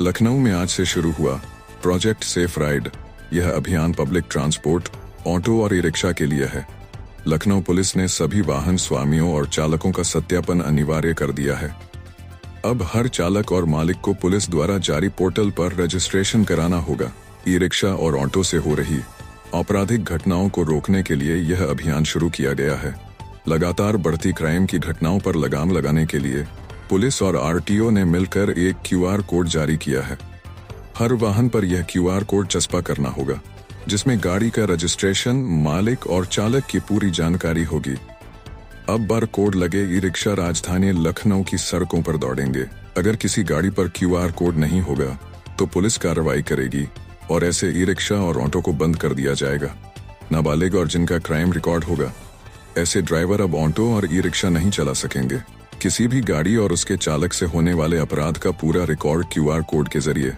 लखनऊ में आज से शुरू हुआ प्रोजेक्ट सेफ राइड। यह अभियान पब्लिक ट्रांसपोर्ट, ऑटो और ई रिक्शा के लिए है। लखनऊ पुलिस ने सभी वाहन स्वामियों और चालकों का सत्यापन अनिवार्य कर दिया है। अब हर चालक और मालिक को पुलिस द्वारा जारी पोर्टल पर रजिस्ट्रेशन कराना होगा। ई रिक्शा और ऑटो से हो रही आपराधिक घटनाओं को रोकने के लिए यह अभियान शुरू किया गया है। लगातार बढ़ती क्राइम की घटनाओं पर लगाम लगाने के लिए पुलिस और आरटीओ ने मिलकर एक क्यूआर कोड जारी किया है। हर वाहन पर यह क्यूआर कोड चस्पा करना होगा, जिसमें गाड़ी का रजिस्ट्रेशन, मालिक और चालक की पूरी जानकारी होगी। अब बार कोड लगे ई रिक्शा राजधानी लखनऊ की सड़कों पर दौड़ेंगे। अगर किसी गाड़ी पर क्यूआर कोड नहीं होगा तो पुलिस कार्रवाई करेगी और ऐसे ई रिक्शा और ऑटो को बंद कर दिया जाएगा। नाबालिग और जिनका क्राइम रिकॉर्ड होगा, ऐसे ड्राइवर अब ऑटो और ई रिक्शा नहीं चला सकेंगे। किसी भी गाड़ी और उसके चालक से होने वाले अपराध का पूरा रिकॉर्ड क्यूआर कोड के जरिए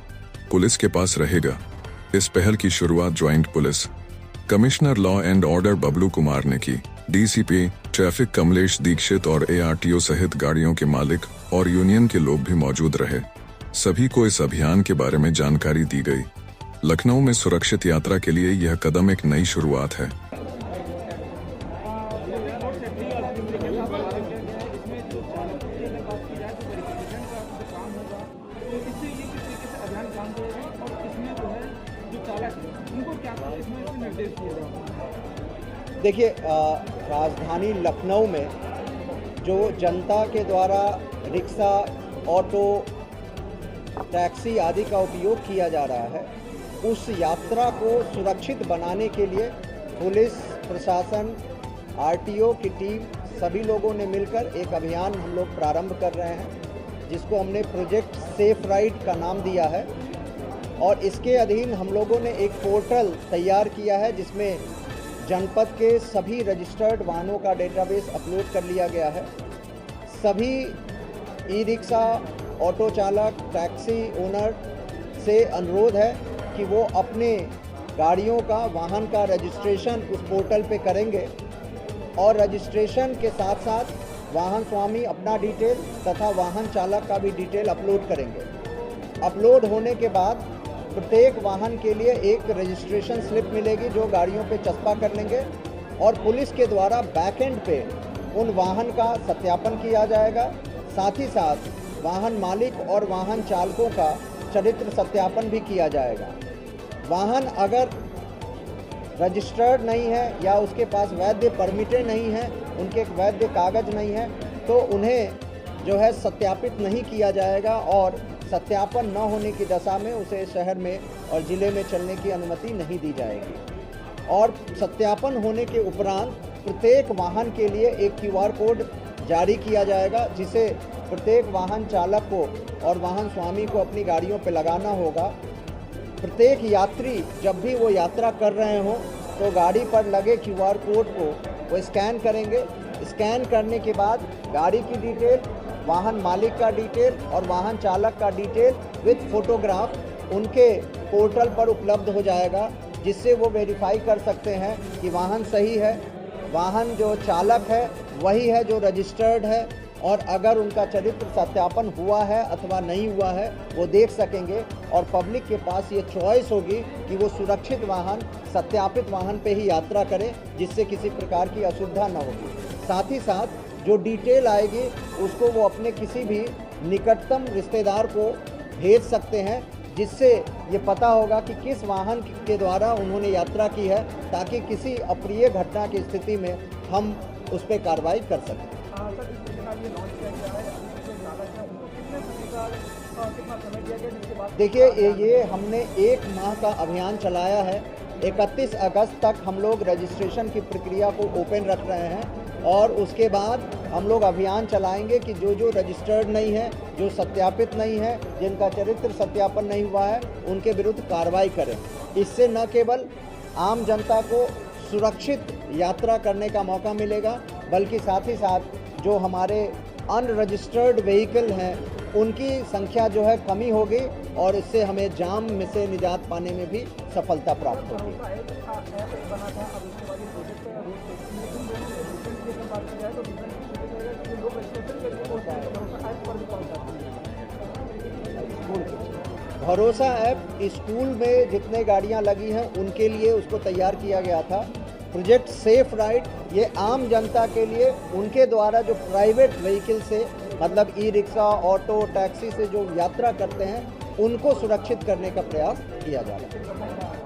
पुलिस के पास रहेगा। इस पहल की शुरुआत joint police commissioner law and order Bablu Kumar ने की। डीसीपी ट्रैफिक कमलेश दीक्षित और एआरटीओ सहित गाड़ियों के मालिक और यूनियन के लोग भी मौजूद रहे। सभी को इस अभियान के बारे में जानकारी दी गई। लखनऊ में सुरक्षित यात्रा के लिए यह कदम एक नई शुरुआत है। देखिए, राजधानी लखनऊ में जो जनता के द्वारा रिक्शा, ऑटो, टैक्सी आदि का उपयोग किया जा रहा है, उस यात्रा को सुरक्षित बनाने के लिए पुलिस प्रशासन, आरटीओ की टीम, सभी लोगों ने मिलकर एक अभियान हम लोग प्रारंभ कर रहे हैं, जिसको हमने प्रोजेक्ट सेफ राइड का नाम दिया है। और इसके अधीन हम लोगों ने एक पोर्टल तैयार किया है, जिसमें जनपद के सभी रजिस्टर्ड वाहनों का डेटाबेस अपलोड कर लिया गया है। सभी ई रिक्शा, ऑटो चालक, टैक्सी ओनर से अनुरोध है कि वो अपने गाड़ियों का, वाहन का रजिस्ट्रेशन उस पोर्टल पे करेंगे और रजिस्ट्रेशन के साथ साथ वाहन स्वामी अपना डिटेल तथा वाहन चालक का भी डिटेल अपलोड करेंगे। अपलोड होने के बाद प्रत्येक वाहन के लिए एक रजिस्ट्रेशन स्लिप मिलेगी, जो गाड़ियों पे चस्पा कर लेंगे और पुलिस के द्वारा बैकएंड पे उन वाहन का सत्यापन किया जाएगा। साथ ही साथ वाहन मालिक और वाहन चालकों का चरित्र सत्यापन भी किया जाएगा। वाहन अगर रजिस्टर्ड नहीं है या उसके पास वैध परमिटें नहीं है, उनके वैध कागज नहीं है, तो उन्हें जो है सत्यापित नहीं किया जाएगा और सत्यापन न होने की दशा में उसे शहर में और ज़िले में चलने की अनुमति नहीं दी जाएगी। और सत्यापन होने के उपरांत प्रत्येक वाहन के लिए एक क्यूआर कोड जारी किया जाएगा, जिसे प्रत्येक वाहन चालक को और वाहन स्वामी को अपनी गाड़ियों पर लगाना होगा। प्रत्येक यात्री जब भी वो यात्रा कर रहे हों तो गाड़ी पर लगे क्यूआर कोड को वो स्कैन करेंगे। स्कैन करने के बाद गाड़ी की डिटेल, वाहन मालिक का डिटेल और वाहन चालक का डिटेल विद फोटोग्राफ उनके पोर्टल पर उपलब्ध हो जाएगा, जिससे वो वेरीफाई कर सकते हैं कि वाहन सही है, वाहन जो चालक है वही है जो रजिस्टर्ड है, और अगर उनका चरित्र सत्यापन हुआ है अथवा नहीं हुआ है वो देख सकेंगे। और पब्लिक के पास ये चॉइस होगी कि वो सुरक्षित वाहन, सत्यापित वाहन पे ही यात्रा करें, जिससे किसी प्रकार की असुविधा न होगी। साथ ही साथ जो डिटेल आएगी उसको वो अपने किसी भी निकटतम रिश्तेदार को भेज सकते हैं, जिससे ये पता होगा कि किस वाहन के द्वारा उन्होंने यात्रा की है, ताकि किसी अप्रिय घटना की स्थिति में हम उस पर कार्रवाई कर सकें। देखिए, ये हमने 1 माह का अभियान चलाया है। 31 अगस्त तक हम लोग रजिस्ट्रेशन की प्रक्रिया को ओपन रख रहे हैं और उसके बाद हम लोग अभियान चलाएंगे कि जो रजिस्टर्ड नहीं है, जो सत्यापित नहीं है, जिनका चरित्र सत्यापन नहीं हुआ है, उनके विरुद्ध कार्रवाई करें। इससे न केवल आम जनता को सुरक्षित यात्रा करने का मौका मिलेगा, बल्कि साथ ही साथ जो हमारे अनरजिस्टर्ड व्हीकल हैं उनकी संख्या जो है कमी होगी और इससे हमें जाम में से निजात पाने में भी सफलता प्राप्त होगी। भरोसा ऐप स्कूल में जितने गाड़ियां लगी हैं उनके लिए उसको तैयार किया गया था। प्रोजेक्ट सेफ राइड ये आम जनता के लिए उनके द्वारा जो प्राइवेट व्हीकल से मतलब ई रिक्शा, ऑटो, टैक्सी से जो यात्रा करते हैं उनको सुरक्षित करने का प्रयास किया जा रहा है।